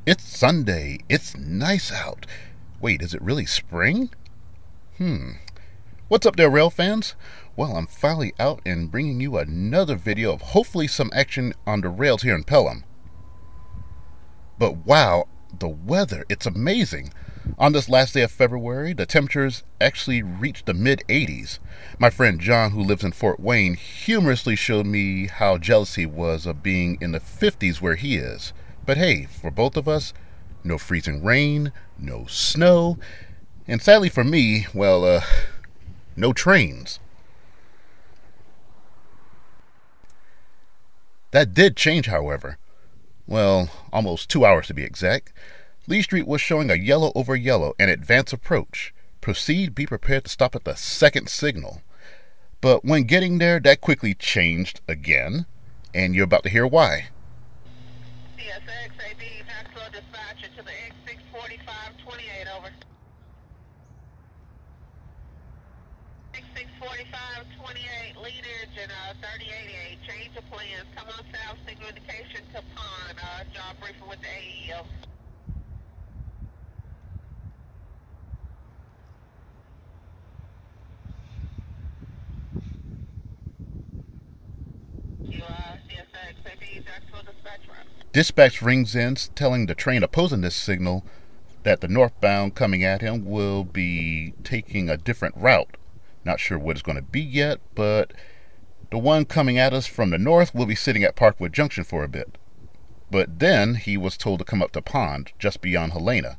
It's Sunday. It's nice out. Wait, is it really spring? What's up there, rail fans? Well, I'm finally out and bringing you another video of hopefully some action on the rails here in Pelham. But wow, the weather, it's amazing. On this last day of February, the temperatures actually reached the mid-80s. My friend John, who lives in Fort Wayne, humorously showed me how jealous he was of being in the 50s where he is. But hey, for both of us, no freezing rain, no snow, and sadly for me, well, no trains. That did change, however. Well, almost 2 hours to be exact. Lee Street was showing a yellow over yellow and advance approach. Proceed, be prepared to stop at the second signal. But when getting there, that quickly changed again, and you're about to hear why. CSX, AB, Maxwell dispatcher to the X64528, over. X64528, lead engine, 3088, change of plans, come on south, signal indication to pond, job briefing with the AEO. CSX, AB, Maxwell dispatcher. Dispatch rings in telling the train opposing this signal that the northbound coming at him will be taking a different route. Not sure what it's going to be yet, but the one coming at us from the north will be sitting at Parkwood Junction for a bit. But then he was told to come up to Pond, just beyond Helena.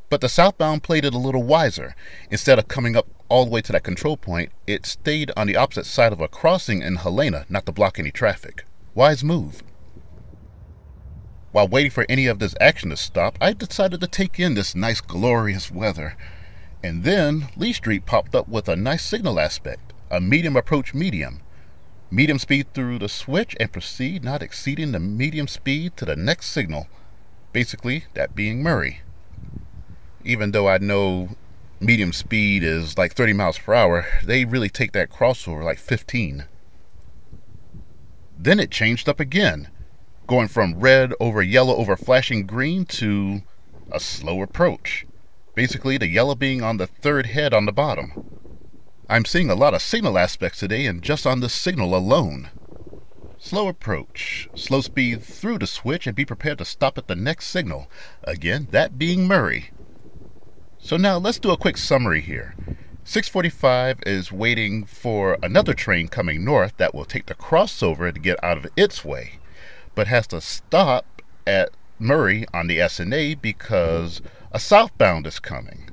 But the southbound played it a little wiser. Instead of coming up all the way to that control point, it stayed on the opposite side of a crossing in Helena, not to block any traffic. Wise move. While waiting for any of this action to stop, I decided to take in this nice glorious weather. And then Lee Street popped up with a nice signal aspect, a medium approach medium. Medium speed through the switch and proceed not exceeding the medium speed to the next signal. Basically, that being Murray. Even though I know medium speed is like 30 miles per hour, they really take that crossover like 15. Then it changed up again, going from red over yellow over flashing green to a slow approach. Basically, the yellow being on the third head on the bottom. I'm seeing a lot of signal aspects today and just on this signal alone. Slow approach, slow speed through the switch and be prepared to stop at the next signal. Again, that being Murray. So now let's do a quick summary here. 645 is waiting for another train coming north that will take the crossover to get out of its way, but has to stop at Murray on the S&A because a southbound is coming,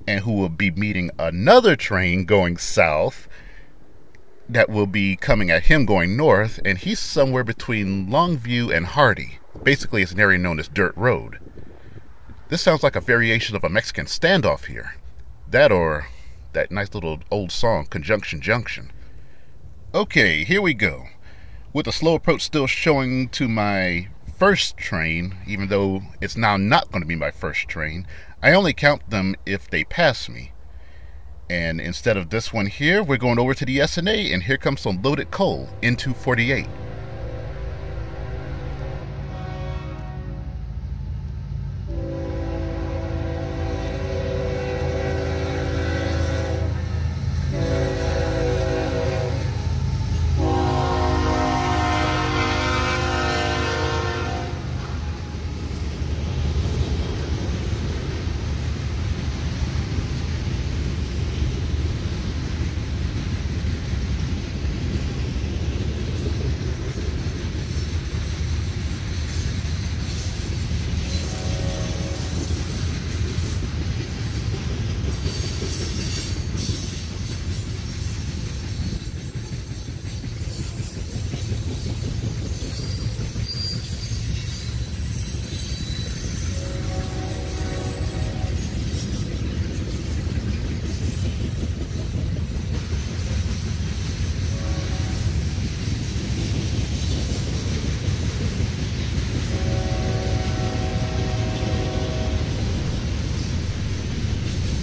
and who will be meeting another train going south that will be coming at him going north, and he's somewhere between Longview and Hardy. Basically, it's an area known as Dirt Road. This sounds like a variation of a Mexican standoff here. That or that nice little old song, Conjunction Junction. Okay, here we go. With the slow approach still showing to my first train, even though it's now not going to be my first train, I only count them if they pass me. And instead of this one here, we're going over to the S&A, and here comes some loaded coal, N248.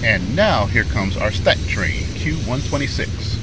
And now here comes our stack train, Q126.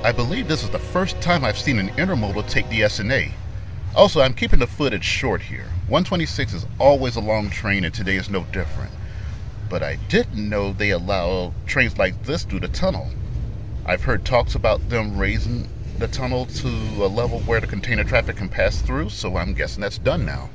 I believe this is the first time I've seen an intermodal take the S&A. Also, I'm keeping the footage short here. 126 is always a long train and today is no different. But I didn't know they allow trains like this through the tunnel. I've heard talks about them raising the tunnel to a level where the container traffic can pass through, so I'm guessing that's done now.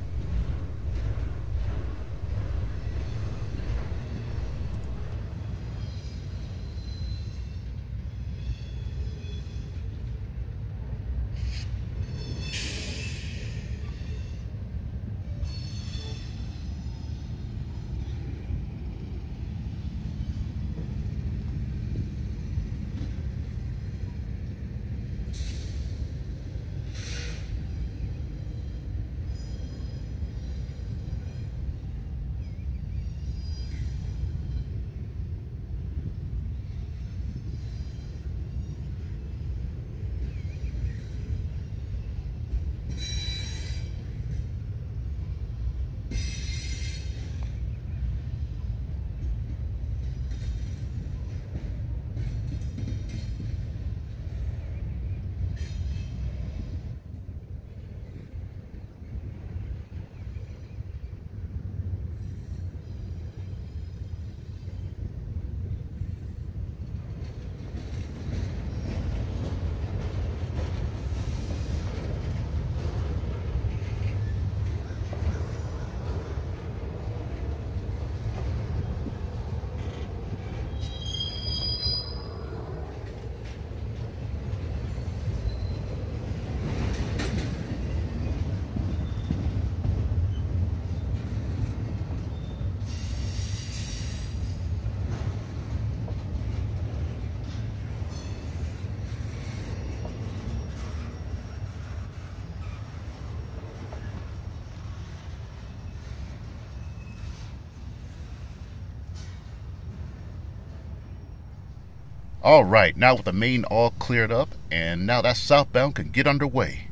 Alright, now with the main all cleared up, and now that southbound can get underway.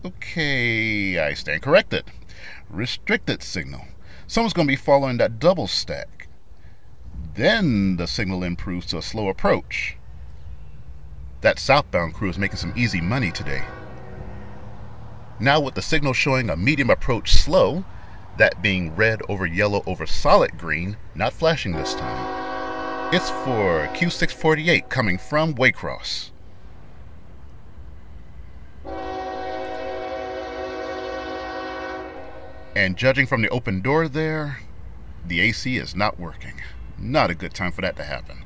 Okay, I stand corrected. Restricted signal. Someone's going to be following that double stack. Then the signal improves to a slow approach. That southbound crew is making some easy money today. Now with the signal showing a medium approach slow, that being red over yellow over solid green, not flashing this time. It's for Q648 coming from Waycross. And judging from the open door there, the AC is not working. Not a good time for that to happen.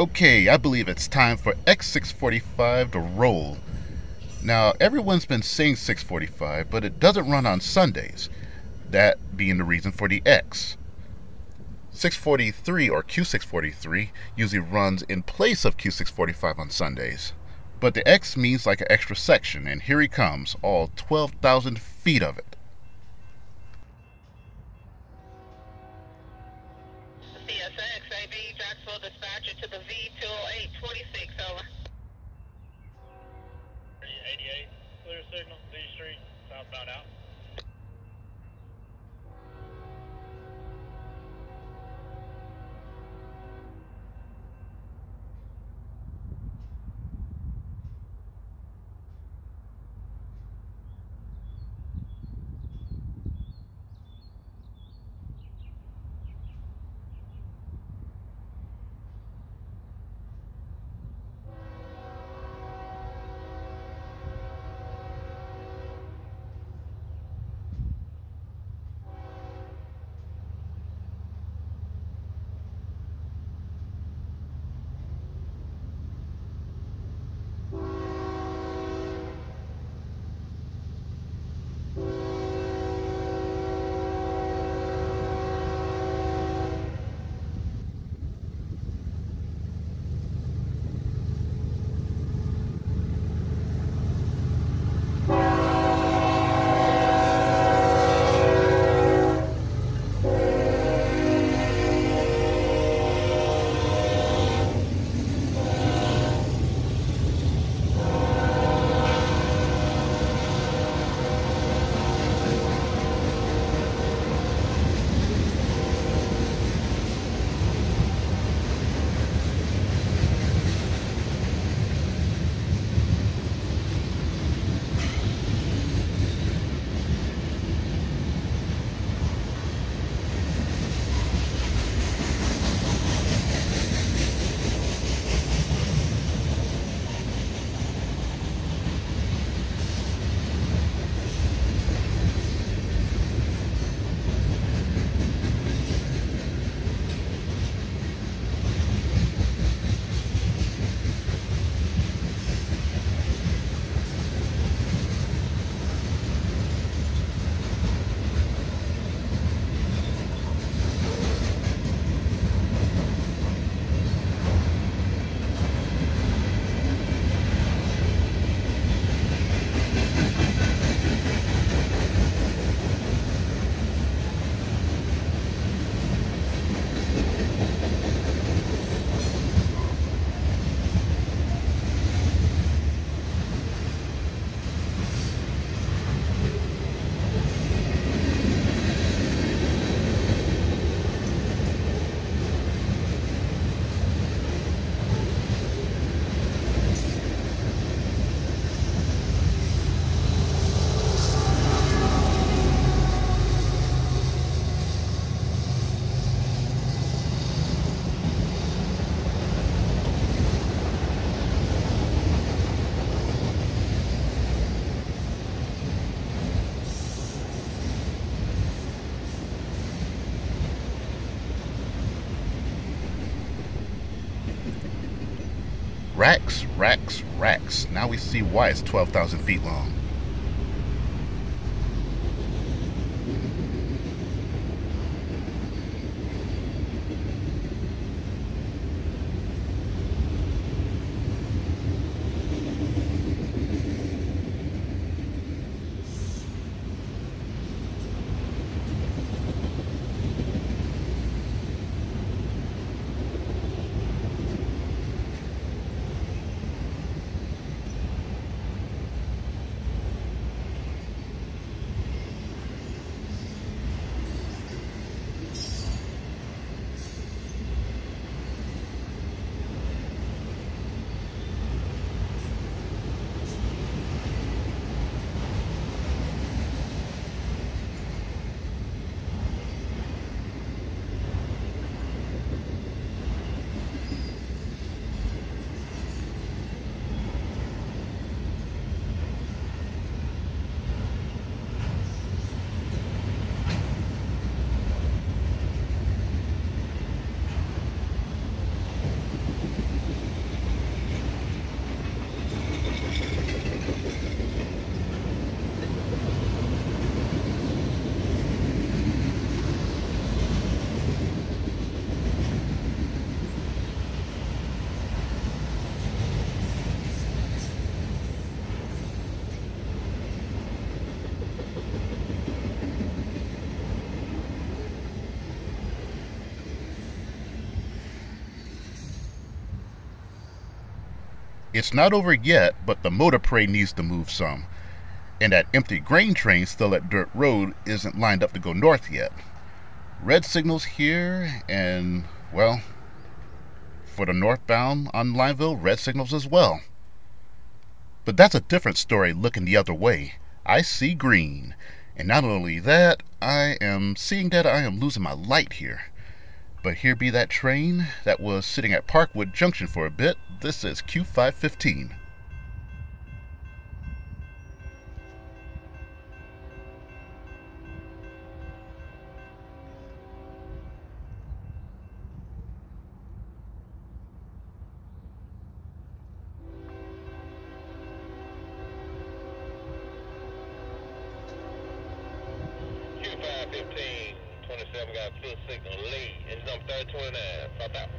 Okay, I believe it's time for X645 to roll. Now, everyone's been saying 645, but it doesn't run on Sundays, that being the reason for the X. 643 or Q643 usually runs in place of Q645 on Sundays. But the X means like an extra section, and here he comes, all 12,000 feet of it. CSX, AB, Jacksonville dispatcher to the V20826, over. 88, clear signal, B Street, southbound out. Racks, racks, racks. Now we see why it's 12,000 feet long. It's not over yet, but the motor parade needs to move some. And that empty grain train still at Dirt Road isn't lined up to go north yet. Red signals here, and, well, for the northbound on Lineville, red signals as well. But that's a different story looking the other way. I see green. And not only that, I am seeing that I am losing my light here. But here be that train that was sitting at Parkwood Junction for a bit. This is Q515. Q515, 27 got full signal lead. Engine number 3029, stop out.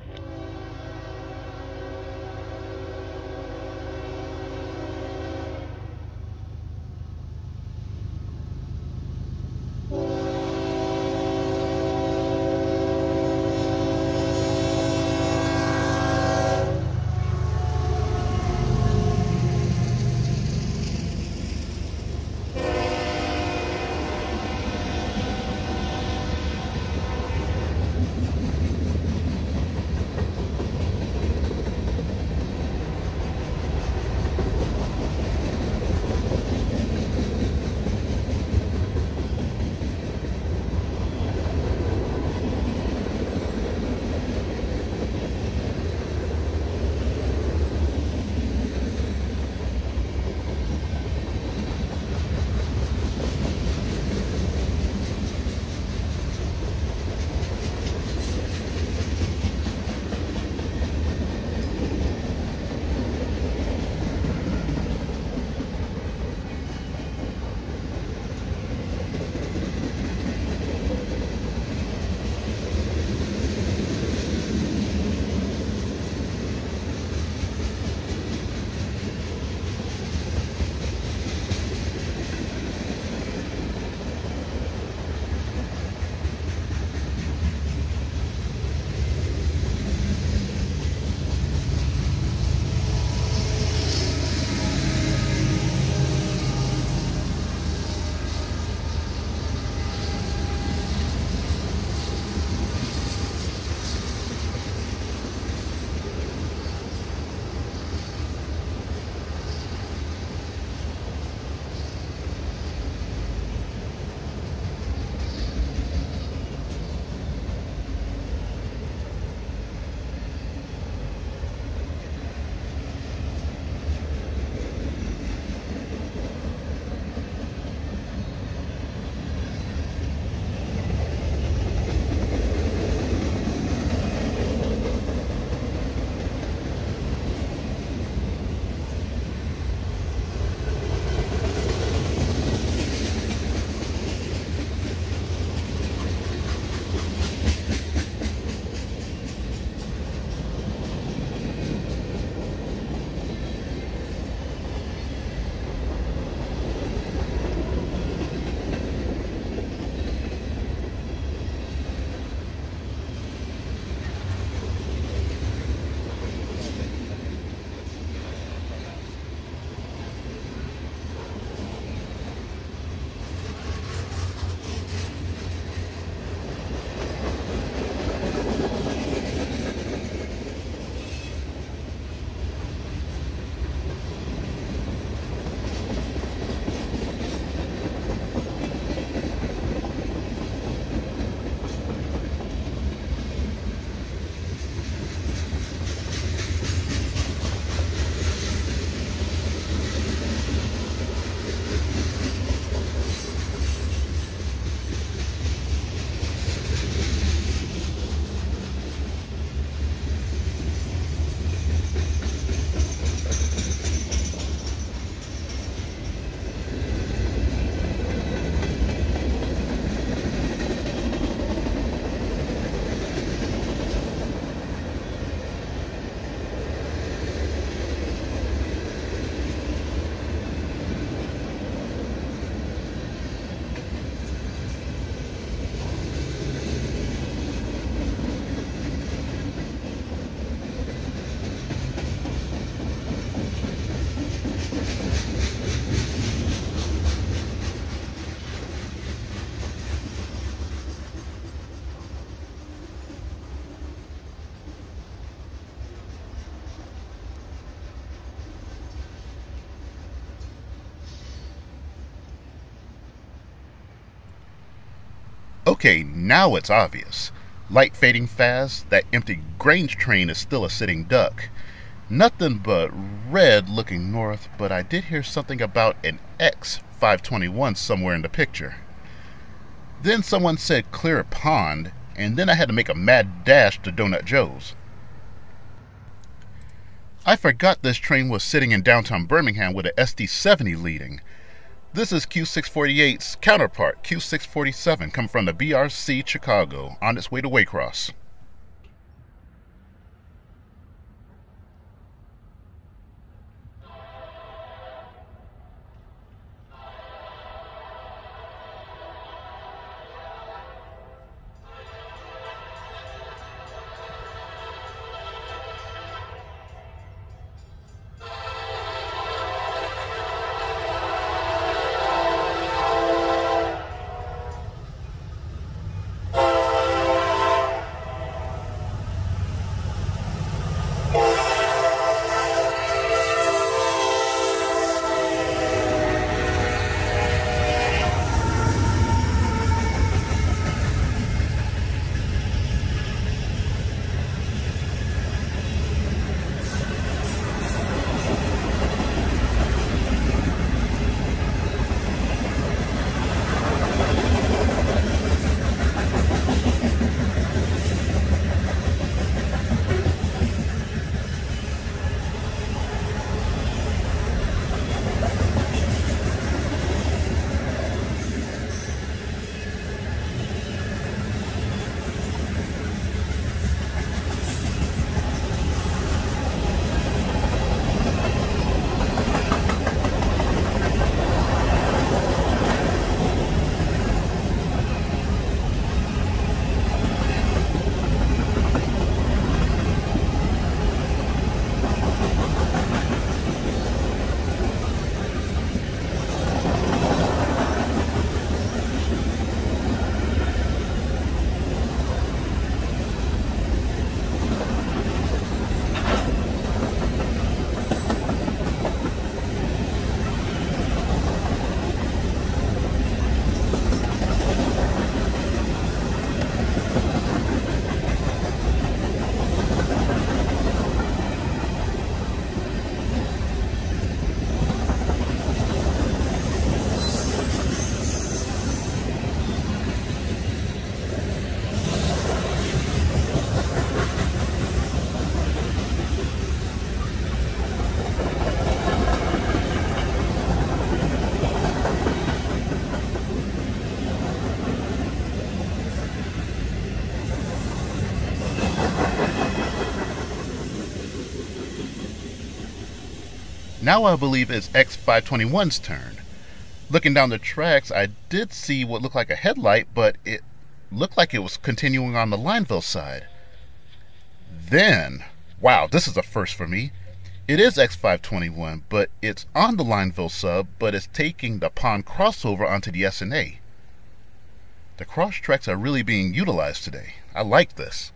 Okay, now it's obvious. Light fading fast, that empty Grange train is still a sitting duck. Nothing but red looking north, but I did hear something about an X521 somewhere in the picture. Then someone said clear pond, and then I had to make a mad dash to Donut Joe's. I forgot this train was sitting in downtown Birmingham with a SD70 leading. This is Q648's counterpart, Q647, coming from the BRC Chicago, on its way to Waycross. Now I believe it's X521's turn. Looking down the tracks, I did see what looked like a headlight, but it looked like it was continuing on the Lineville side. Then, wow, this is a first for me. It is X521, but it's on the Lineville sub, but it's taking the pond crossover onto the S&A. The cross tracks are really being utilized today. I like this.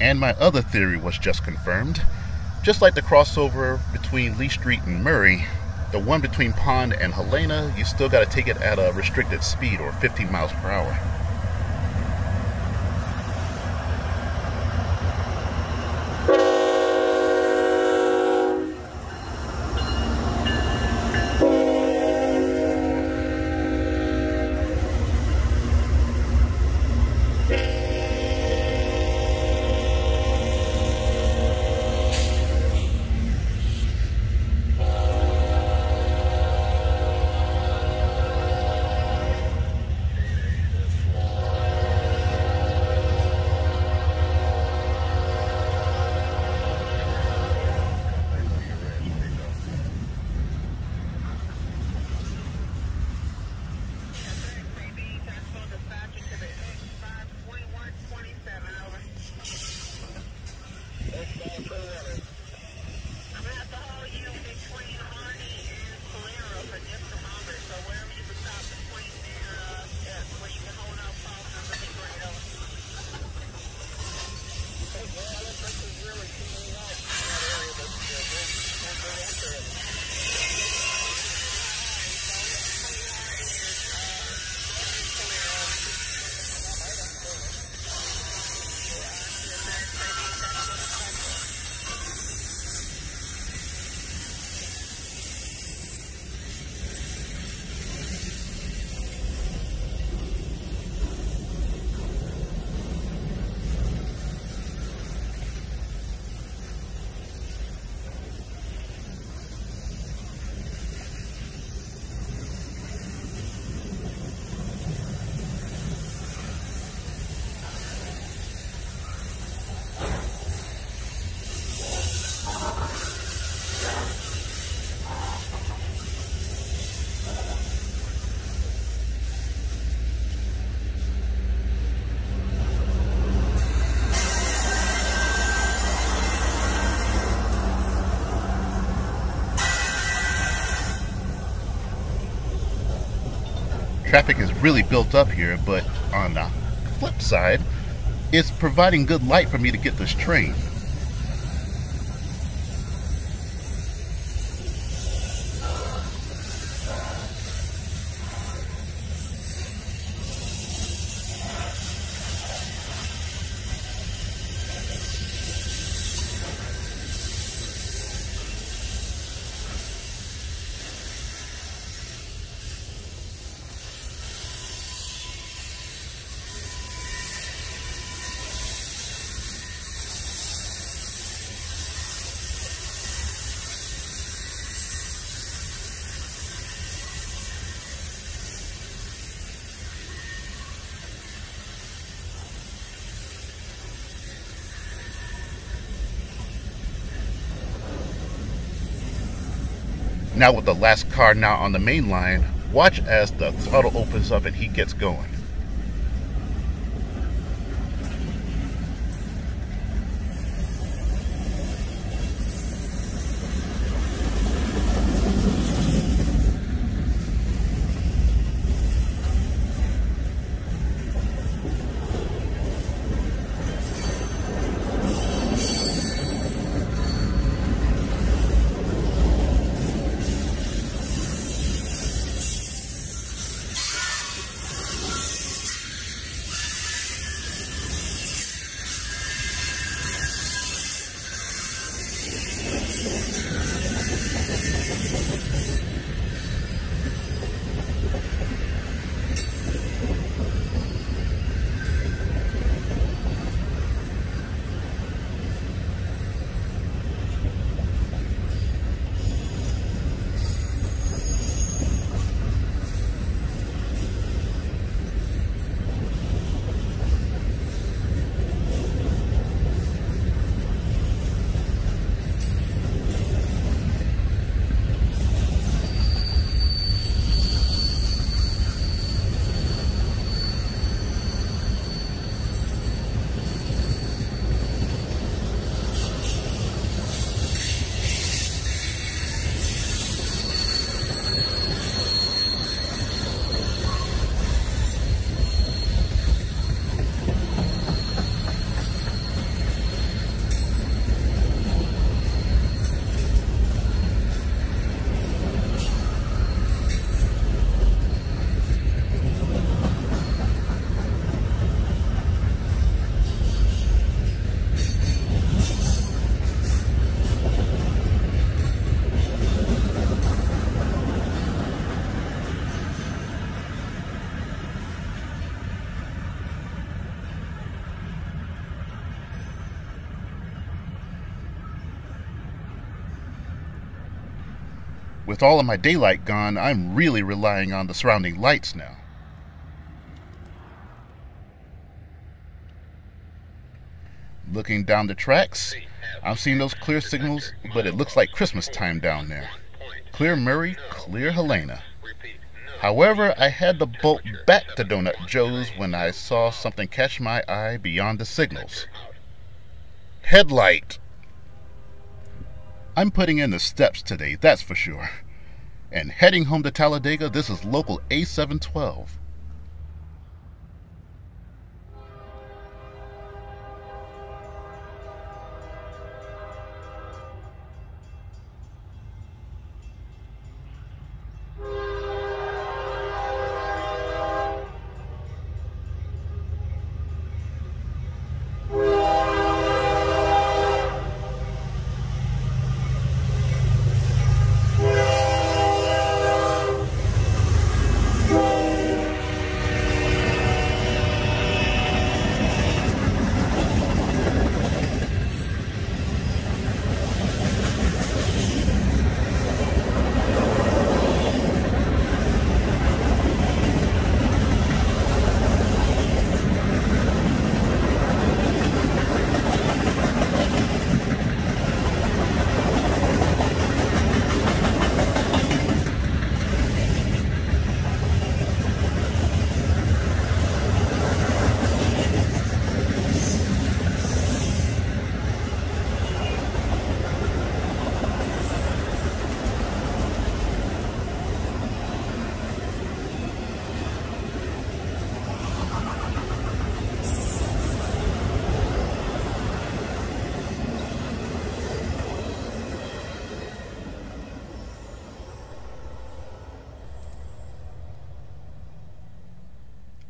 And my other theory was just confirmed. Just like the crossover between Lee Street and Murray, the one between Pond and Helena, you still got to take it at a restricted speed, or 15 miles per hour. traffic is really built up here, but on the flip side, it's providing good light for me to get this train. Now with the last car now on the main line, watch as the throttle opens up and he gets going. With all of my daylight gone, I'm really relying on the surrounding lights now. Looking down the tracks, I'm seeing those clear signals, but it looks like Christmas time down there. Clear Murray, clear Helena. However, I had to bolt back to Donut Joe's when I saw something catch my eye beyond the signals. Headlight! I'm putting in the steps today, that's for sure. And heading home to Talladega, this is local A712.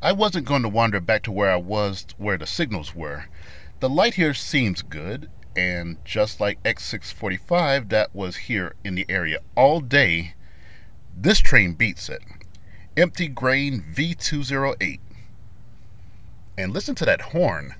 I wasn't going to wander back to where I was, where the signals were. The light here seems good, and just like X645 that was here in the area all day, this train beats it. Empty grain V208. And listen to that horn.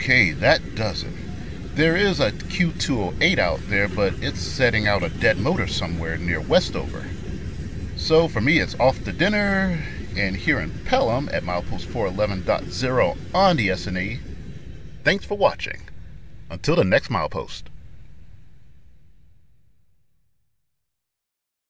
Okay, that does it. There is a Q208 out there, but it's setting out a dead motor somewhere near Westover. So for me, it's off to dinner, and here in Pelham at milepost 411.0 on the SNE. Thanks for watching. Until the next milepost.